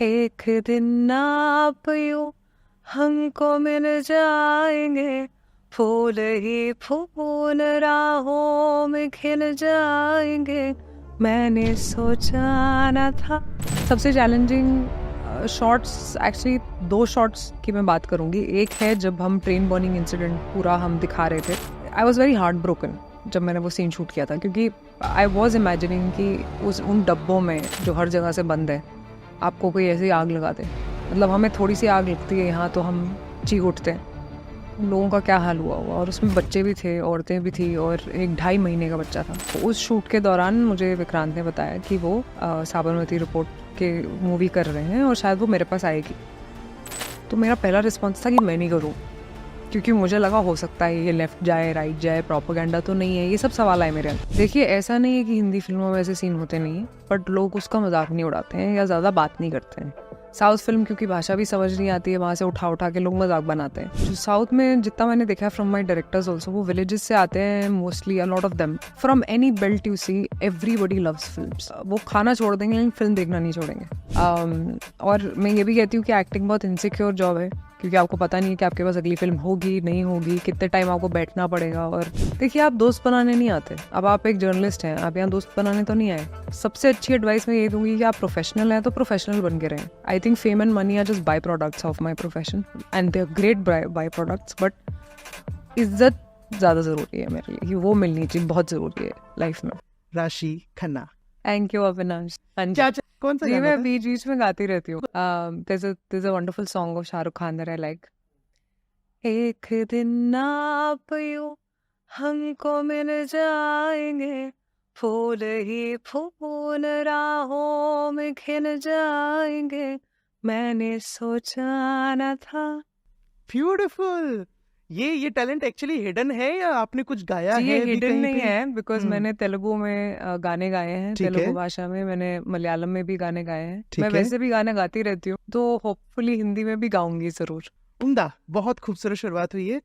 एक दिन आप यूं हमको मिल जाएंगे, फूल ही फूल राहों में खिल जाएंगे, मैंने सोचा ना था। सबसे चैलेंजिंग शॉट्स, एक्चुअली 2 शॉट्स की मैं बात करूंगी। एक है जब हम ट्रेन बर्निंग इंसिडेंट पूरा हम दिखा रहे थे। I was very heart broken जब मैंने वो सीन शूट किया था, क्योंकि आई वॉज इमेजिनिंग कि उन डब्बों में जो हर जगह से बंद है, आपको कोई ऐसी आग लगा दे। मतलब हमें थोड़ी सी आग लगती है यहाँ तो हम चीख उठते हैं। उन लोगों का क्या हाल हुआ होगा। और उसमें बच्चे भी थे, औरतें भी थी, और एक 2.5 महीने का बच्चा था। तो उस शूट के दौरान मुझे विक्रांत ने बताया कि वो साबरमती रिपोर्ट के मूवी कर रहे हैं और शायद वो मेरे पास आएगी। तो मेरा पहला रिस्पॉन्स था कि मैं नहीं करूँ, क्योंकि मुझे लगा हो सकता है ये लेफ्ट जाए राइट जाए, प्रोपेगेंडा तो नहीं है, ये सब सवाल आए मेरे अंदर। देखिए, ऐसा नहीं है कि हिंदी फिल्मों में ऐसे सीन होते नहीं हैं, बट लोग उसका मजाक नहीं उड़ाते हैं या ज़्यादा बात नहीं करते हैं। साउथ फिल्म क्योंकि भाषा भी समझ नहीं आती है, वहाँ से उठा उठा के लोग मजाक बनाते हैं। जो साउथ में जितना मैंने देखा है फ्रॉम माई डायरेक्टर्स ऑल्सो, वो विलेजेस से आते हैं mostly, a lot of them from any belt you see, everybody loves films. वो खाना छोड़ देंगे लेकिन फिल्म देखना नहीं छोड़ेंगे। और मैं ये भी कहती हूँ कि एक्टिंग बहुत इनसिक्योर जॉब है, क्योंकि आपको पता नहीं है कि आपके पास अगली फिल्म होगी नहीं होगी, कितने टाइम आपको बैठना पड़ेगा। और देखिए, आप दोस्त बनाने नहीं आते। अब आप एक जर्नलिस्ट हैं, आप यहाँ दोस्त बनाने तो नहीं आए। सबसे अच्छी एडवाइस मैं ये दूंगी कि आप प्रोफेशनल हैं तो प्रोफेशनल बन के रहें। I think fame and money are just byproducts of my profession, and they are great byproducts, but इज्जत ज़्यादा ज़रूरी है मेरे लिए, कि वो मिलनी चाहिए, बहुत ज़रूरी है लाइफ में। राशि खन्ना। Thank you Avinash. क्या कौन सा जी, गाना मैं था? बीच बीच में गाती रहती हूँ। there's a wonderful song of Shahrukh Khan that I like. एक दिन आप यूं हमको मिल जाएंगे, फूल ही फूल राहों में खिल जाएंगे, मैंने सोचा ना था। ब्यूटीफुल। ये टैलेंट एक्चुअली हिडन है या आपने कुछ गाया जी, ये है भी हिडन कहीं नहीं पे? है, बिकॉज मैंने तेलुगु में गाने गाए हैं, ठीक तेलुगु है, भाषा में, मैंने मलयालम में भी गाने गाए हैं। ठीक मैं है। वैसे भी गाने गाती रहती हूँ, तो होपफुली हिंदी में भी गाऊंगी जरूर। उम्दा, बहुत खूबसूरत शुरुआत हुई है।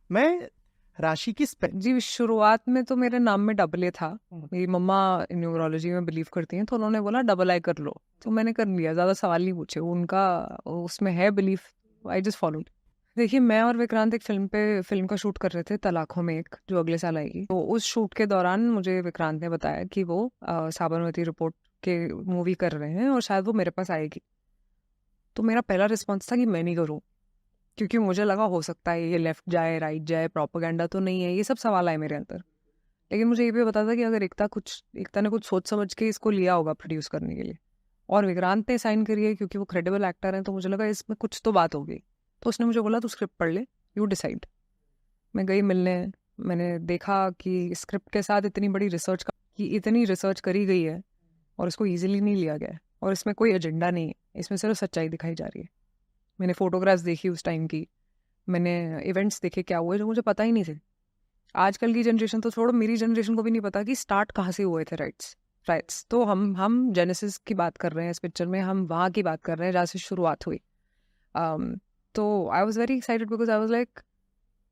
मैं राशि की जी, शुरुआत में तो मेरे नाम में डबल ए था। मेरी मम्मा न्यूमरोलॉजी में बिलीव करती हैं, तो उन्होंने बोला डबल आई कर लो, तो मैंने कर लिया। ज़्यादा सवाल नहीं पूछे, उनका उसमें है बिलीफ, आई जस्ट फॉलोड। देखिए, मैं और विक्रांत एक फिल्म का शूट कर रहे थे, तलाकों में एक, जो अगले साल आएगी। तो उस शूट के दौरान मुझे विक्रांत ने बताया कि वो साबरमती रिपोर्ट के मूवी कर रहे हैं और शायद वो मेरे पास आएगी। तो मेरा पहला रिस्पॉन्स था कि मैं नहीं करूँ, क्योंकि मुझे लगा हो सकता है ये लेफ्ट जाए राइट जाए, प्रोपेगेंडा तो नहीं है, ये सब सवाल आए मेरे अंदर। लेकिन मुझे ये भी पता था कि अगर एकता ने कुछ सोच समझ के इसको लिया होगा प्रोड्यूस करने के लिए, और विक्रांत ने साइन करी है क्योंकि वो क्रेडिबल एक्टर है, तो मुझे लगा इसमें कुछ तो बात होगी। तो उसने मुझे बोला तू स्क्रिप्ट पढ़ ले, यू डिसाइड। मैं गई मिलने, मैंने देखा कि स्क्रिप्ट के साथ इतनी रिसर्च करी गई है और इसको ईजिली नहीं लिया गया है, और इसमें कोई एजेंडा नहीं है, इसमें सिर्फ सच्चाई दिखाई जा रही है। मैंने फोटोग्राफ्स देखी उस टाइम की, मैंने इवेंट्स देखे क्या हुए जो मुझे पता ही नहीं थे। आजकल की जनरेशन तो छोड़ो, मेरी जनरेशन को भी नहीं पता कि स्टार्ट कहाँ से हुए थे राइट्स। तो हम जेनेसिस की बात कर रहे हैं इस पिक्चर में, हम वहाँ की बात कर रहे हैं जहाँ से शुरुआत हुई। तो I was very excited because I was like,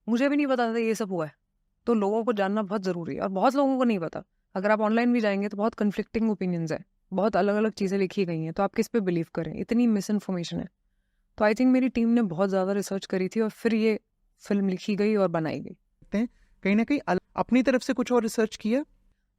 मुझे भी नहीं पता था ये सब हुआ है, तो लोगों को जानना बहुत ज़रूरी है, और बहुत लोगों को नहीं पता। अगर आप ऑनलाइन भी जाएंगे तो बहुत कन्फ्लिक्टिंग ओपिनियंस है, बहुत अलग अलग चीज़ें लिखी गई हैं, तो आप किस पे बिलीव करें, इतनी मिस इन्फॉर्मेशन है। तो आई थिंक मेरी टीम ने बहुत ज़्यादा रिसर्च करी थी और फिर ये फिल्म लिखी गई और बनाई गई। कहीं ना कहीं अपनी तरफ से कुछ और रिसर्च किया?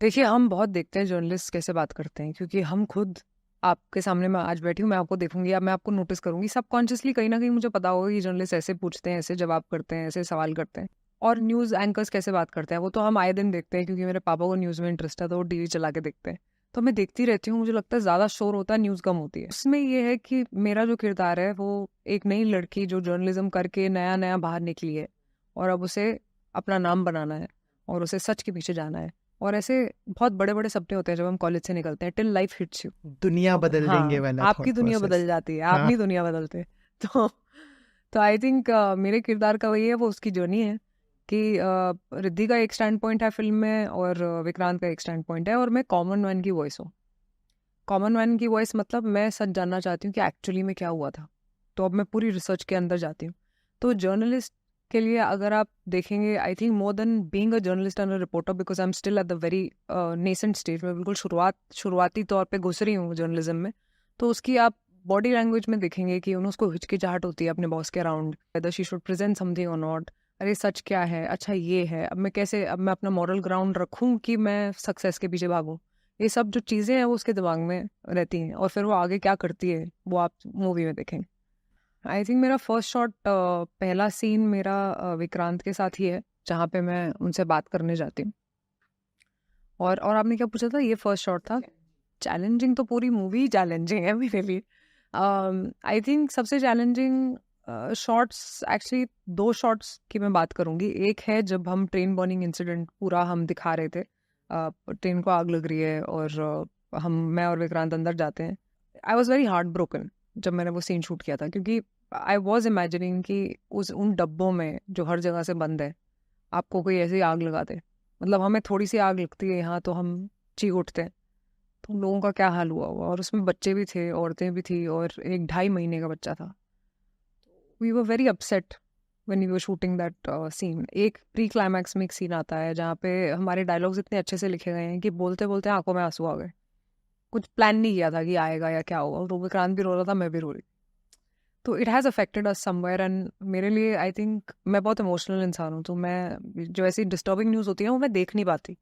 देखिए, हम बहुत देखते हैं जर्नलिस्ट कैसे बात करते हैं, क्योंकि हम खुद आपके सामने मैं आज बैठी हूँ, मैं आपको देखूंगी, अब मैं आपको नोटिस करूंगी सबकॉन्शियसली, कहीं ना कहीं मुझे पता होगा कि जर्नलिस्ट ऐसे पूछते हैं, ऐसे जवाब करते हैं, ऐसे सवाल करते हैं। और न्यूज़ एंकर्स कैसे बात करते हैं वो तो हम आए दिन देखते हैं, क्योंकि मेरे पापा को न्यूज़ में इंटरेस्ट है, तो वो टीवी चला के देखते हैं। तो मैं देखती रहती हूँ, मुझे लगता है ज़्यादा शोर होता है, न्यूज़ कम होती है। उसमें ये है कि मेरा जो किरदार है वो एक नई लड़की जो जर्नलिज्म करके नया नया बाहर निकली है, और अब उसे अपना नाम बनाना है और उसे सच के पीछे जाना है। और ऐसे बहुत बड़े बड़े सपने होते हैं जब हम कॉलेज से निकलते हैं, टिल लाइफ हिट्स यू। दुनिया बदल देंगे हाँ, वाला आपकी थॉट दुनिया प्रोसेस। बदल जाती है, आप नहीं दुनिया बदलते। तो आई थिंक मेरे किरदार का वही है, वो उसकी जर्नी है कि रिद्धि का एक स्टैंड पॉइंट है फिल्म में, और विक्रांत का एक स्टैंड पॉइंट है, और मैं कॉमन मैन की वॉइस हूँ। कॉमन मैन की वॉइस मतलब मैं सच जानना चाहती हूँ कि एक्चुअली में क्या हुआ था। तो अब मैं पूरी रिसर्च के अंदर जाती हूँ। तो जर्नलिस्ट के लिए अगर आप देखेंगे, I think more than being a journalist and a reporter, because I am still at the very nascent stage में, बिल्कुल शुरुआती तौर पे घुस रही हूँ जर्नलिज्म में, तो उसकी आप बॉडी लैंग्वेज में देखेंगे कि उसको हिचकिचाहट होती है अपने बॉस के around, whether she should present something और नॉट, अरे सच क्या है, अच्छा ये है, अब मैं अपना मॉरल ग्राउंड रखूं कि मैं सक्सेस के पीछे भागूं। ये सब जो चीज़ें हैं वो उसके दिमाग में रहती हैं, और फिर वो आगे क्या करती है वो आप मूवी में देखेंगे। आई थिंक मेरा फर्स्ट शॉट, पहला सीन मेरा विक्रांत के साथ ही है, जहाँ पे मैं उनसे बात करने जाती हूँ। और आपने क्या पूछा था? ये फर्स्ट शॉट था। चैलेंजिंग तो पूरी मूवी चैलेंजिंग है मेरे लिए। आई थिंक सबसे चैलेंजिंग शॉट्स, एक्चुअली 2 शॉट्स की मैं बात करूँगी। एक है जब हम ट्रेन बर्निंग इंसिडेंट पूरा हम दिखा रहे थे, ट्रेन को आग लग रही है और मैं और विक्रांत अंदर जाते हैं। I was very heart broken जब मैंने वो सीन शूट किया था, क्योंकि आई वॉज इमेजिनिंग कि उन डब्बों में जो हर जगह से बंद है, आपको कोई ऐसी आग लगा दे। मतलब हमें थोड़ी सी आग लगती है यहाँ तो हम चीख उठते हैं, तो उन लोगों का क्या हाल हुआ होगा। और उसमें बच्चे भी थे, औरतें भी थी, और एक 2.5 महीने का बच्चा था। We were very upset when we were shooting that scene. एक प्री क्लाइमैक्स में एक सीन आता है जहाँ पे हमारे डायलॉग्स इतने अच्छे से लिखे गए हैं कि बोलते बोलते आंखों में आंसू आ गए। कुछ प्लान नहीं किया था कि आएगा या क्या होगा, तो विक्रांत भी रो रहा था, मैं भी रो रही। तो it has affected us somewhere, and मेरे लिए आई थिंक, मैं बहुत इमोशनल इंसान हूँ, तो मैं जो ऐसी डिस्टर्बिंग न्यूज़ होती है वो मैं देख नहीं पाती।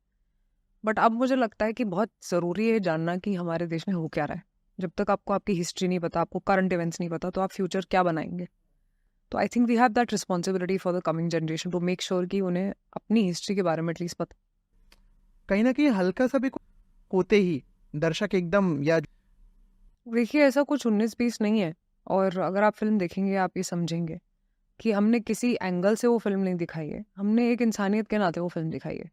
बट अब मुझे लगता है कि बहुत ज़रूरी है जानना कि हमारे देश में हो क्या रहा है। जब तक आपको आपकी हिस्ट्री नहीं पता, आपको करंट इवेंट्स नहीं पता, तो आप फ्यूचर क्या बनाएंगे। तो I think we have that responsibility for the coming generation to make sure कि उन्हें अपनी हिस्ट्री के बारे में एटलीस्ट पता। कहीं ना कहीं हल्का सा भी होते ही दर्शक एकदम, या देखिए, ऐसा कुछ 19-20 नहीं है, और अगर आप फिल्म देखेंगे आप ये समझेंगे कि हमने किसी एंगल से वो फिल्म नहीं दिखाई है, हमने एक इंसानियत के नाते वो फिल्म दिखाई है।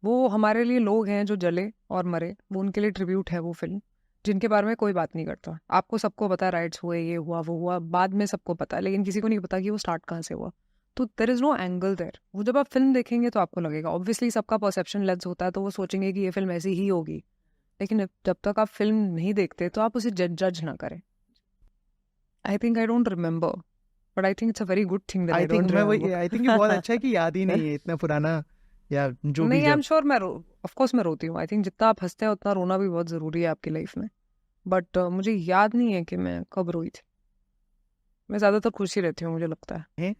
वो हमारे लिए लोग हैं जो जले और मरे, वो उनके लिए ट्रिब्यूट है वो फिल्म, जिनके बारे में कोई बात नहीं करता। आपको सबको पता है राइट्स हुए, ये हुआ वो हुआ, बाद में सबको पता है, लेकिन किसी को नहीं पता कि वो स्टार्ट कहाँ से हुआ। तो there is no angle there. वो जब आप फिल्म देखेंगे तो आपको लगेगा, ऑब्वियसली सबका परसेप्शन लेंस होता है, तो वो सोचेंगे कि ये फिल्म ऐसी ही होगी। लेकिन जब तक आप फिल्म नहीं देखते तो आप उसे जज ना करें। I think I don't remember, but I think it's a very good thing that I don't remember. I think ये बहुत अच्छा है कि याद ही नहीं है इतना पुराना, या जो भी नहीं, आई एम जब श्योर, ऑफ कोर्स मैं रोती हूँ। आई थिंक जितना आप हंसते हैं उतना रोना भी बहुत ज़रूरी है आपकी लाइफ में। बट मुझे याद नहीं है कि मैं कब रोई थी। मैं ज़्यादातर खुशी रहती हूँ, मुझे लगता है।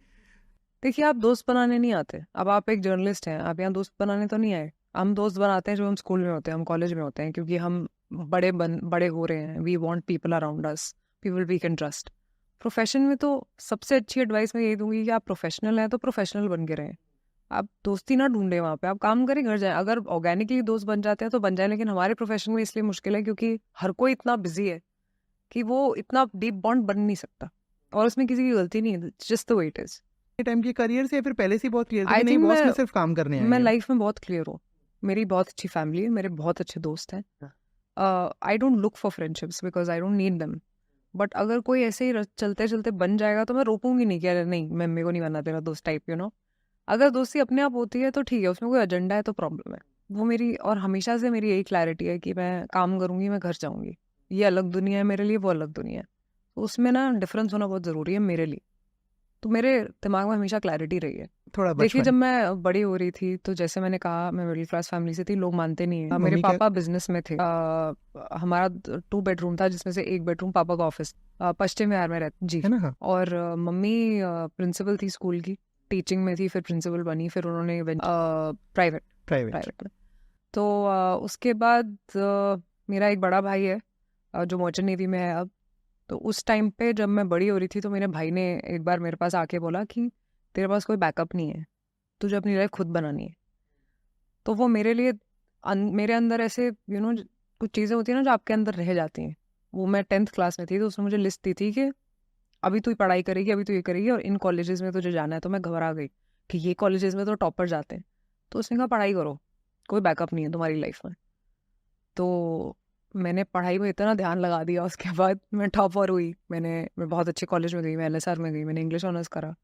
देखिए, आप दोस्त बनाने नहीं आते। अब आप एक जर्नलिस्ट हैं, आप यहाँ दोस्त बनाने तो नहीं आए। हम दोस्त बनाते हैं जो हम स्कूल में होते हैं, हम कॉलेज में होते हैं, क्योंकि हम बड़े हो रहे हैं। We want people around us, people we can trust. Profession में तो सबसे अच्छी एडवाइस मैं यही दूंगी कि आप प्रोफेशनल हैं तो प्रोफेशनल बन के रहें। आप दोस्ती ना ढूंढें वहाँ पे, आप काम करें, घर जाएं। अगर ऑर्गेनिकली दोस्त बन जाते हैं तो बन जाए, लेकिन हमारे प्रोफेशन में इसलिए मुश्किल है क्योंकि हर कोई इतना बिजी है कि वो इतना डीप बॉन्ड बन नहीं सकता, और उसमें किसी की गलती नहीं है, just the way it is. Time की करियर से, या फिर पहले से ही बहुत क्लियर था आई कि नहीं, थिंक बॉस में सिर्फ काम करने आए मैं हैं? लाइफ में बहुत क्लियर हूँ। मेरी बहुत अच्छी फैमिली है, मेरे बहुत अच्छे दोस्त हैं। I don't look for friendships because I don't need them. But अगर कोई ऐसे ही चलते चलते बन जाएगा तो मैं रोकूंगी नहीं कि अरे नहीं, मैं मेरे को नहीं बनना तेरा दोस्त टाइप, अगर दोस्ती अपने आप होती है तो ठीक है, उसमें कोई एजेंडा है तो प्रॉब्लम है। वो मेरी, और हमेशा से मेरी यही क्लैरिटी है कि मैं काम करूंगी, मैं घर जाऊंगी। ये अलग दुनिया है मेरे लिए, वो अलग दुनिया है। तो उसमें ना डिफरेंस होना बहुत ज़रूरी है मेरे लिए। तो मेरे दिमाग में हमेशा क्लैरिटी रही है। थोड़ा देखिए, बचपन जब मैं बड़ी हो रही थी तो जैसे मैंने कहा, मैं मिडिल क्लास फैमिली से थी, लोग मानते नहीं है। मेरे मम्मी क्या पापा बिजनेस में थे। हमारा 2 बेडरूम था, जिसमें से 1 बेडरूम पापा का ऑफिस, पश्चिम विहार में रहते जी। है ना? हाँ। और मम्मी प्रिंसिपल थी स्कूल की, टीचिंग में थी, फिर प्रिंसिपल बनी, फिर उन्होंने प्राइवेट प्राइवेट। में। तो उसके बाद मेरा एक बड़ा भाई है जो मर्चेंट नेवी में है अब। तो उस टाइम पे जब मैं बड़ी हो रही थी तो मेरे भाई ने एक बार मेरे पास आके बोला कि तेरे पास कोई बैकअप नहीं है, तुझे अपनी लाइफ खुद बनानी है। तो वो मेरे लिए मेरे अंदर ऐसे कुछ चीज़ें होती हैं ना जो आपके अंदर रह जाती हैं। वो मैं 10th क्लास में थी, तो उसने मुझे लिस्ट दी थी कि अभी तू पढ़ाई करेगी, अभी तू ये करेगी, और इन कॉलेजेस में तुझे जाना है। तो मैं घबरा गई कि ये कॉलेजेस में तो टॉपर जाते हैं। तो उसने कहा पढ़ाई करो, कोई बैकअप नहीं है तुम्हारी लाइफ में। तो मैंने पढ़ाई में इतना ध्यान लगा दिया, उसके बाद मैं टॉपर हुई। मैं बहुत अच्छे कॉलेज में गई, मैं LSR में गई, मैंने इंग्लिश ऑनर्स करा।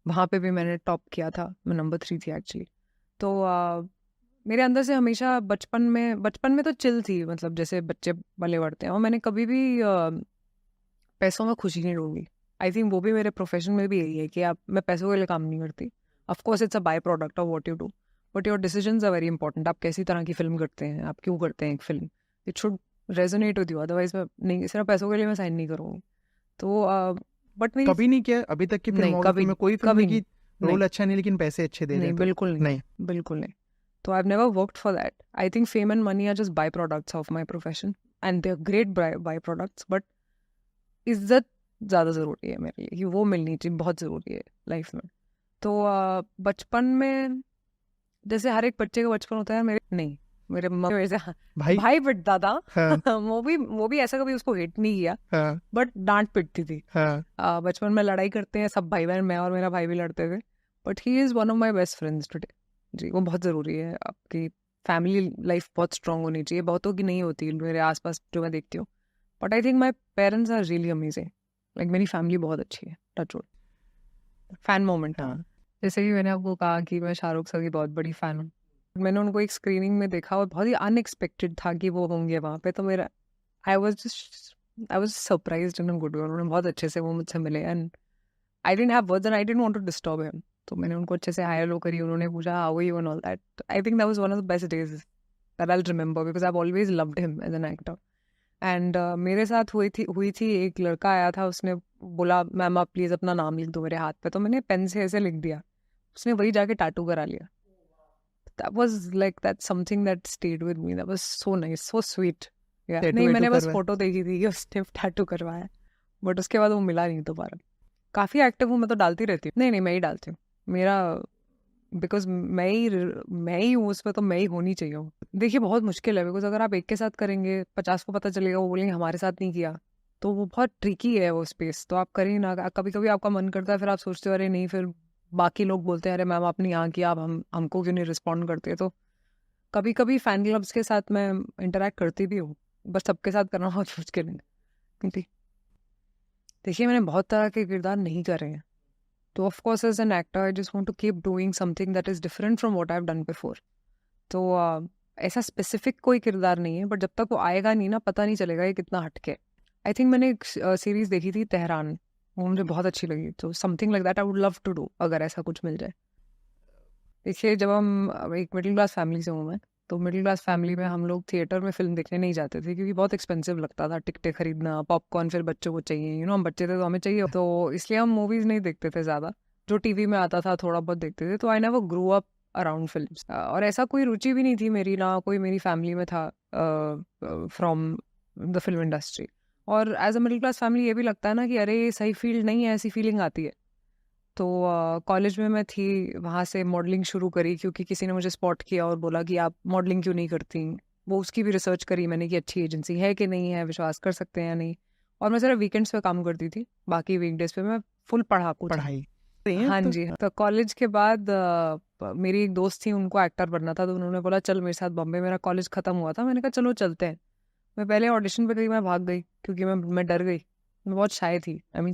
वहाँ पे भी मैंने टॉप किया था, मैं नंबर 3 थी एक्चुअली। तो मेरे अंदर से हमेशा बचपन में तो चिल थी, मतलब जैसे बच्चे भले बढ़ते हैं। और मैंने कभी भी पैसों में खुशी नहीं ढूंढी। आई थिंक वो भी मेरे प्रोफेशन में भी यही है कि मैं पैसों के लिए काम नहीं करती। Of course it's a byproduct of what you do, but your decisions are very important. आप कैसी तरह की फिल्म करते हैं, आप क्यों करते हैं एक film, it should resonate with you. Otherwise मैं नहीं, सिर्फ पैसों के लिए मैं साइन नहीं करूँगी। तो बट मेरी कभी नहीं किया अभी तक की नहीं, फिल्मोग्राफी कभी में? कोई कभी फिल्म नहीं, की रोल अच्छा नहीं लेकिन पैसे अच्छे दे रहे नहीं, हैं तो? बिल्कुल नहीं, बिल्कुल नहीं. तो I've never worked for that. I think fame and money are just byproducts of my profession, and they're great byproducts. But इज्जत ज़्यादा ज़रूरी है मेरे लिए, कि वो मिलनी चाहिए, बहुत ज़रूरी है लाइफ में. तो बचपन में जैसे हर एक बच्चे का बचपन होता है, मेरे नहीं, मेरे मम्मी वैसे भाई भाई पिटता था. हाँ वो भी ऐसा कभी उसको हिट नहीं किया, हाँ बट डांट पिटती थी. हाँ. बचपन में लड़ाई करते हैं सब भाई बहन, मैं और मेरा भाई भी लड़ते थे. But he is one of my best friends today. जी, वो बहुत ज़रूरी है. आपकी फैमिली लाइफ बहुत स्ट्रांग होनी चाहिए, बहुतों की नहीं होती मेरे आसपास जो मैं देखती हूँ. But I think my parents are really amazing. Like मेरी फैमिली बहुत अच्छी है. Touch wood. Fan moment. हाँ. जैसे कि मैंने आपको कहा कि मैं शाहरुख सर की बहुत बड़ी फ़ैन हूँ. मैंने उनको एक स्क्रीनिंग में देखा और बहुत ही अनएक्सपेक्टेड था कि वो होंगे वहाँ पे. तो मेरा I was surprised in a good way. उन्होंने बहुत अच्छे से वो मुझसे मिले, and I didn't have words and I didn't want to disturb him. तो मैंने उनको अच्छे से हाय हेलो करी. उन्होंने पूछा how are you and all that. I think that was one of the best days that I will remember, because I have always loved him as an actor. And मेरे साथ हुई थी एक लड़का आया था, उसने बोला मैम आप प्लीज़ अपना नाम लिख दो मेरे हाथ पे. तो मैंने पेन से ऐसे लिख दिया. उसने वही जाके टैटू करा लिया. That was like that's something that stayed with me. That was so nice, so sweet. Yeah. Tattoo नहीं, मैंने बस करवाया? फोटो देखी थी कि उसने टैटू करवाया, बट उसके बाद वो मिला नहीं दोबारा. काफ़ी एक्टिव हूँ मैं, तो डालती रहती हूँ. नहीं, मैं ही डालती हूँ. मेरा बिकॉज मैं ही हूँ उसमें, तो मैं ही होनी चाहिए हूँ. देखिए बहुत मुश्किल है, बिकॉज अगर आप एक के साथ करेंगे 50 को पता चलेगा, वो बोलेंगे हमारे साथ नहीं किया. तो वो बहुत ट्रिकी है वो स्पेस. तो आप करें ना. कभी कभी आपका मन करता है, फिर आप सोचते हो अरे नहीं, फिर बाकी लोग बोलते हैं अरे मैम आपने यहाँ किया, आप हमको क्यों नहीं रिस्पॉन्ड करते. तो कभी कभी फैन क्लब्स के साथ मैं इंटरेक्ट करती भी हूँ, बस सबके साथ करना बहुत मुश्किल है. क्योंकि देखिए मैंने बहुत तरह के किरदार नहीं करे हैं. तो of course as an actor I just want to keep doing something that is different from what I have done before. तो ऐसा स्पेसिफिक कोई किरदार नहीं है, बट जब तक वो आएगा नहीं ना, पता नहीं चलेगा ये कितना हटके. आई थिंक मैंने एक सीरीज देखी थी तेहरान, वो मुझे बहुत अच्छी लगी. तो something like that I would love to do, अगर ऐसा कुछ मिल जाए. देखिए जब हम एक मिडिल क्लास फैमिली से हूँ मैं, तो मिडिल क्लास फैमिली में हम लोग थिएटर में फिल्म देखने नहीं जाते थे, क्योंकि बहुत एक्सपेंसिव लगता था टिकटें खरीदना, पॉपकॉर्न फिर बच्चों को चाहिए. हम बच्चे थे तो हमें चाहिए, तो इसलिए हम मूवीज़ नहीं देखते थे ज़्यादा. जो टीवी में आता था थोड़ा बहुत देखते थे. तो I never grow up around films, और ऐसा कोई रुचि भी नहीं थी मेरी, ना कोई मेरी फैमिली में था फ्रॉम द फिल्म इंडस्ट्री. और as a middle class family ये भी लगता है ना कि अरे ये सही फील्ड नहीं है, ऐसी फीलिंग आती है. तो कॉलेज में मैं थी, वहाँ से मॉडलिंग शुरू करी, क्योंकि किसी ने मुझे स्पॉट किया और बोला कि आप मॉडलिंग क्यों नहीं करती. वो उसकी भी रिसर्च करी मैंने कि अच्छी एजेंसी है कि नहीं है, विश्वास कर सकते हैं या नहीं. और मैं सिर्फ वीकेंड्स पे काम करती थी, बाकी वीकडेज पे मैं फुल पढ़ाकू थी. पढ़ाई. हाँ जी. तो कॉलेज के बाद मेरी एक दोस्त थी, उनको एक्टर बनना था, तो उन्होंने बोला चल मेरे साथ बॉम्बे. मेरा कॉलेज खत्म हुआ था, मैंने कहा चलो चलते हैं. मैं पहले ऑडिशन पे गई, मैं भाग गई क्योंकि मैं डर गई. मैं बहुत शाय थी. I am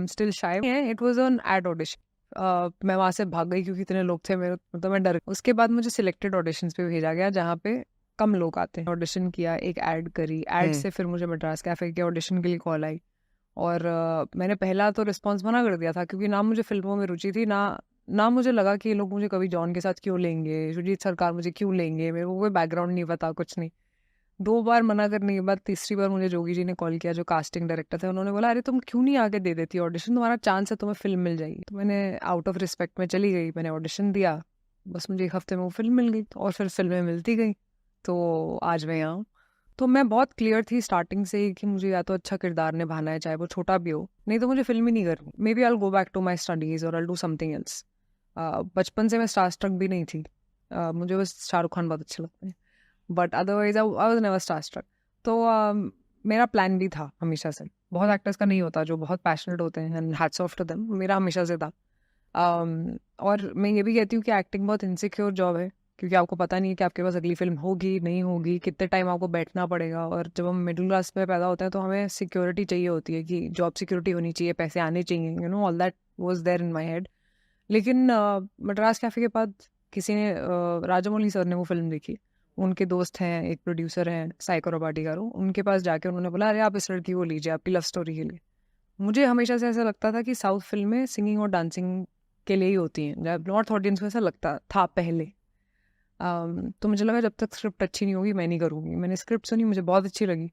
still shy. It was an ad audition. मैं वहाँ से भाग गई क्योंकि इतने लोग थे मेरे, मतलब मैं डर गई. उसके बाद मुझे सिलेक्टेड ऑडिशंस पे भेजा गया, जहाँ पे कम लोग आते हैं. ऑडिशन किया, एक ऐड करी, ऐड से फिर मुझे मद्रास कैफे के ऑडिशन के लिए कॉल आई. और मैंने पहला तो रिस्पॉन्स मना कर दिया था, क्योंकि ना मुझे फिल्मों में रुचि थी, ना मुझे लगा कि ये लोग मुझे कभी जॉन के साथ क्यों लेंगे, सुजीत सरकार मुझे क्यों लेंगे, मेरे को कोई बैकग्राउंड नहीं पता, कुछ नहीं. 2 बार मना करने के बाद तीसरी बार मुझे जोगी जी ने कॉल किया, जो कास्टिंग डायरेक्टर थे. उन्होंने बोला अरे तुम क्यों नहीं आके दे देती ऑडिशन, तुम्हारा चांस है, तुम्हें फिल्म मिल जाएगी. तो मैंने आउट ऑफ रिस्पेक्ट में चली गई. मैंने ऑडिशन दिया, बस मुझे 1 हफ्ते में वो फिल्म मिल गई, और फिर फिल्में मिलती गई. तो आज मैं यहाँ. तो मैं बहुत क्लियर थी स्टार्टिंग से ही कि मुझे या तो अच्छा किरदार निभाना है, चाहे वो छोटा भी हो, नहीं तो मुझे फिल्म ही नहीं करनी. May be I will go back to my studies और I will do something else. बचपन से मैं स्टार स्ट्रक भी नहीं थी. मुझे बस शाहरुख खान बहुत अच्छे लगते हैं, but otherwise I was never star struck. तो मेरा प्लान भी था हमेशा से. बहुत एक्टर्स का नहीं होता जो बहुत पैशनेट होते हैं, and hats off to them. मेरा हमेशा से था. और मैं ये भी कहती हूँ कि एक्टिंग बहुत इनसिक्योर जॉब है, क्योंकि आपको पता नहीं है कि आपके पास अगली फिल्म होगी नहीं होगी, कितने टाइम आपको बैठना पड़ेगा. और जब हम मिडिल क्लास में पैदा होते हैं तो हमें सिक्योरिटी चाहिए होती है, कि जॉब सिक्योरिटी होनी चाहिए, पैसे आने चाहिए, all that was there in my head. लेकिन मद्रास कैफे के बाद किसी ने राजामौली सर ने वो फिल्म देखी. उनके दोस्त हैं, एक प्रोड्यूसर हैं साइको रबाटी गारू, उनके पास जाके उन्होंने बोला अरे आप इस लड़की को लीजिए आपकी लव स्टोरी के लिए. मुझे हमेशा से ऐसा लगता था कि साउथ फिल्में सिंगिंग और डांसिंग के लिए ही होती हैं. नॉर्थ ऑडियंस में ऐसा लगता था पहले. तो मुझे लगा जब तक स्क्रिप्ट अच्छी नहीं होगी मैं नहीं करूँगी. मैंने स्क्रिप्ट सुनी, मुझे बहुत अच्छी लगी,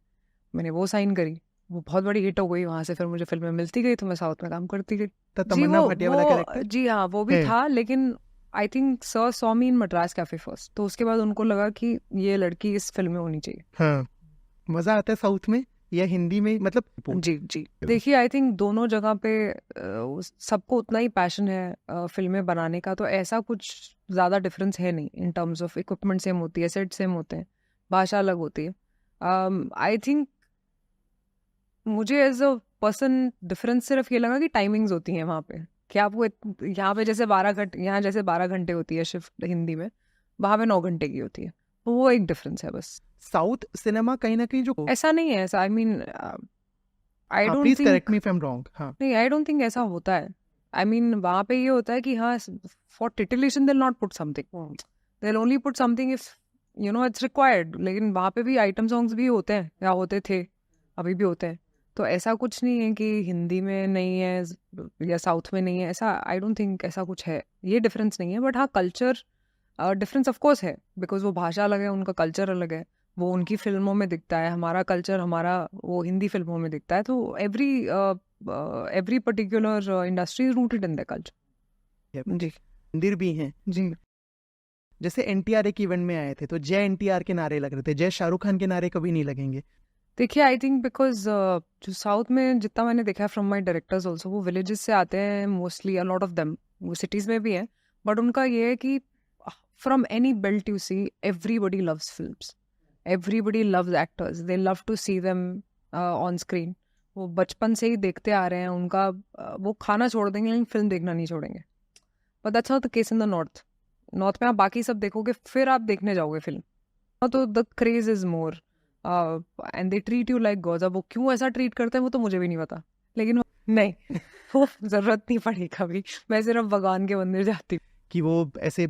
मैंने वो साइन करी, वो बहुत बड़ी हिट हो गई, वहाँ से फिर मुझे फिल्में मिलती गई तो मैं साउथ में काम करती गई। तो जी तमन्ना वो भाटिया वाला वो कैरेक्टर जी हाँ वो भी है। था, लेकिन I think sir saw me in Madras cafe first, तो उसके बाद उनको लगा कि ये लड़की इस फिल्म में होनी चाहिए। हाँ, मजा आता है साउथ में या हिंदी में, मतलब जी जी देखिए आई थिंक दोनों जगह पे सबको उतना ही पैशन है फिल्में बनाने का, तो ऐसा कुछ ज़्यादा डिफरेंस है नहीं in terms of equipment same होती है, सेट सेम होते हैं, भाषा अलग होती है। आई थिंक मुझे एज अ पर्सन डिफरेंस सिर्फ ये लगा कि टाइमिंग्स होती हैं वहाँ पे, कि आपको यहाँ पे जैसे 12 घंटे, यहाँ जैसे 12 घंटे होती है शिफ्ट हिंदी में, वहाँ पे 9 घंटे की होती है, तो वो एक डिफरेंस है बस। साउथ सिनेमा कहीं ना कहीं जो ऐसा नहीं है, ऐसा I mean I don't please think, correct me if I am wrong. हाँ, नहीं आई डोंट थिंक ऐसा होता है। आई मीन वहाँ पे ये होता है कि हाँ for टिटिलेशन they'll not put something, दिल only put something if you know it's required, लेकिन वहाँ पे भी आइटम सॉन्ग्स भी होते हैं या होते थे, अभी भी होते हैं। तो ऐसा कुछ नहीं है कि हिंदी में नहीं है या साउथ में नहीं है, ऐसा आई डोंट थिंक ऐसा कुछ है, ये डिफरेंस नहीं है। बट हाँ कल्चर डिफरेंस ऑफ कोर्स है, बिकॉज वो भाषा अलग है, उनका कल्चर अलग है, वो उनकी फिल्मों में दिखता है, हमारा कल्चर हमारा वो हिंदी फिल्मों में दिखता है। तो every particular industry is rooted in the culture. जी मंदिर भी हैं। जी जैसे एनटीआर एक इवेंट में आए थे तो जय एनटीआर के नारे लग रहे थे, जय शाहरुख खान के नारे कभी नहीं लगेंगे। देखिए आई थिंक बिकॉज जो साउथ में जितना मैंने देखा है फ्रॉम माई डायरेक्टर्स ऑल्सो, वो विलेजेस से आते हैं mostly, a lot of them, वो सिटीज़ में भी हैं, बट उनका ये है कि from any belt you see everybody loves films, everybody loves actors, they love to see them on screen. वो बचपन से ही देखते आ रहे हैं, उनका वो खाना छोड़ देंगे लेकिन फिल्म देखना नहीं छोड़ेंगे। But that's not the case in the north. North में आप बाकी सब देखोगे फिर आप देखने जाओगे फिल्म, तो the craze is more and they treat you like gods. अब वो क्यों ऐसा ट्रीट करते हैं वो तो मुझे भी नहीं पता, लेकिन नहीं वो जरूरत नहीं पड़ी कभी, मैं सिर्फ भगवान के मंदिर जाती हूँ। कि वो ऐसे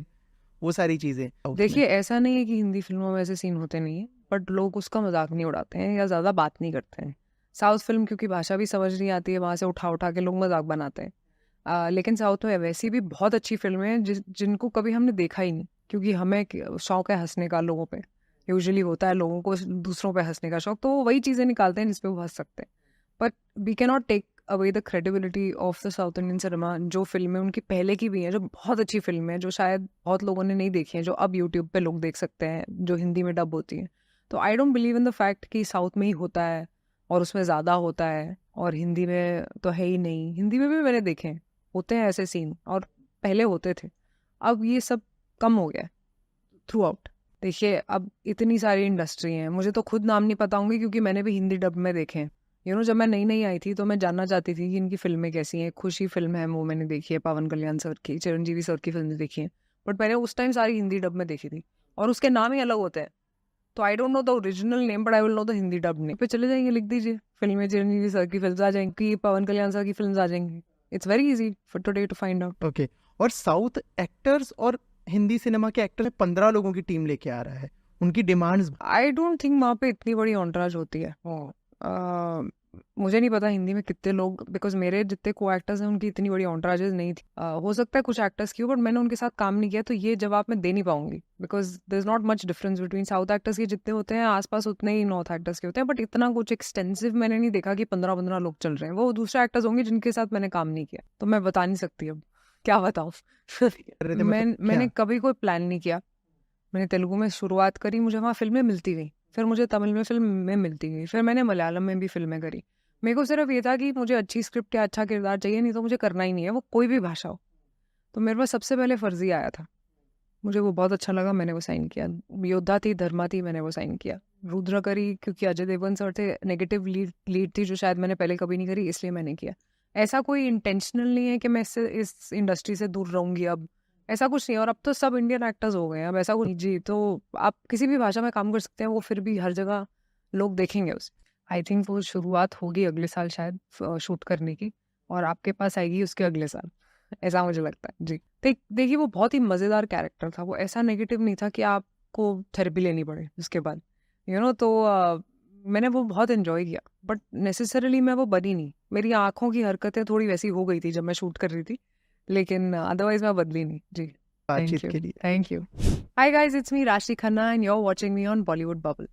वो सारी चीजें देखिए ऐसा नहीं है कि हिंदी फिल्मों में ऐसे सीन होते नहीं है, बट लोग उसका मजाक नहीं उड़ाते हैं या ज़्यादा बात नहीं करते हैं। साउथ फिल्म क्योंकि भाषा भी समझ नहीं आती है, वहाँ से उठा उठा के लोग मजाक बनाते हैं। लेकिन साउथ में वैसी भी बहुत अच्छी फिल्में हैं जिनको कभी हमने देखा ही नहीं, क्योंकि हमें शौक है हंसने का, लोगों पे यूजुअली होता है लोगों को दूसरों पे हंसने का शौक, तो वो वही चीज़ें निकालते हैं जिसपे वो हंस सकते हैं। But we can not take away the credibility of the south Indian cinema. जो फिल्में उनकी पहले की भी हैं, जो बहुत अच्छी फिल्में हैं, जो शायद बहुत लोगों ने नहीं देखी हैं, जो अब यूट्यूब पे लोग देख सकते हैं, जो हिंदी में डब होती हैं। तो I don't believe in the fact कि साउथ में ही होता है और उसमें ज़्यादा होता है और हिंदी में तो है ही नहीं। हिंदी में भी मैंने देखे हैं, होते हैं ऐसे सीन, और पहले होते थे, अब ये सब कम हो गया थ्रू आउट। देखिए अब इतनी सारी इंडस्ट्री हैं, मुझे तो खुद नाम नहीं पता होंगे क्योंकि मैंने भी हिंदी डब में देखे हैं। यू नो जब मैं नई नई आई थी तो मैं जानना चाहती थी कि इनकी फिल्में कैसी हैं। खुशी फिल्म है वो मैंने देखी है, पवन कल्याण सर की, चिरंजीवी सर की फिल्में देखी हैं, बट मैंने उस टाइम सारी हिंदी डब में देखी थी और उसके नाम ही अलग होते हैं। तो I don't know the original name but I will know the Hindi dub name. पे चले जाएंगे, लिख दीजिए फिल्में चिरंजीवी सर की फिल्म आ जाएंगी, पवन कल्याण सर की फिल्म आ जाएंगी। It's very easy for today to find out. Okay, और साउथ एक्टर्स और हिंदी सिनेमा के एक्टर 15 लोगों की टीम लेके आ रहा है, उनकी डिमांड्स। आई डोंट थिंक वहाँ पे इतनी बड़ी ऑन्टराज होती है। मुझे नहीं पता हिंदी में कितने लोग, बिकॉज मेरे जितने को एक्टर्स हैं उनकी इतनी बड़ी ऑन्टराजेस नहीं थी। हो सकता है कुछ एक्टर्स की हो, बट मैंने उनके साथ काम नहीं किया, तो ये जवाब मैं दे नहीं पाऊंगी, because there is not much difference between south actors के जितने होते हैं आसपास उतने ही नॉर्थ एक्टर्स के होते हैं, बट इतना कुछ एक्सटेंसिव मैंने नहीं देखा कि 15-15 लोग चल रहे हैं। वो दूसरे एक्टर्स होंगे जिनके साथ मैंने काम नहीं किया, तो मैं बता नहीं सकती अब क्या बताऊँ। मैंने कभी कोई प्लान नहीं किया। मैंने तेलुगु में शुरुआत करी, मुझे वहाँ फिल्में मिलती गई, फिर मुझे तमिल में फिल्म में मिलती गई, फिर मैंने मलयालम में भी फिल्में करी। मेरे को सिर्फ ये था कि मुझे अच्छी स्क्रिप्ट या अच्छा किरदार चाहिए, नहीं तो मुझे करना ही नहीं है, वो कोई भी भाषा हो। तो मेरे पास सबसे पहले फर्जी आया था, मुझे वो बहुत अच्छा लगा, मैंने वो साइन किया। योद्धा थी, धर्मा थी, मैंने वो साइन किया। रुद्र करी क्योंकि अजय देवगन सर थे, नेगेटिव लीड थी जो शायद मैंने पहले कभी नहीं करी, इसलिए मैंने किया। ऐसा कोई इंटेंशनल नहीं है कि मैं इस इंडस्ट्री से दूर रहूंगी अब, ऐसा कुछ नहीं है। और अब तो सब इंडियन एक्टर्स हो गए हैं, अब ऐसा कुछ नहीं। जी, तो आप किसी भी भाषा में काम कर सकते हैं, वो फिर भी हर जगह लोग देखेंगे उसे। आई थिंक वो शुरुआत होगी अगले साल शायद शूट करने की, और आपके पास आएगी उसके अगले साल, ऐसा मुझे लगता है। जी देखिए वो बहुत ही मज़ेदार कैरेक्टर था, वो ऐसा नेगेटिव नहीं था कि आपको थेरेपी लेनी पड़े उसके बाद, यू नो। तो मैंने वो बहुत एंजॉय किया, बट नेसेसरीली मैं वो बनी नहीं। मेरी आंखों की हरकतें थोड़ी वैसी हो गई थी जब मैं शूट कर रही थी, लेकिन अदरवाइज मैं बदली नहीं। जी, बातचीत के लिए thank you. Hi guys, it's me Raashi Khanna and you are watching me on Bollywood bubble.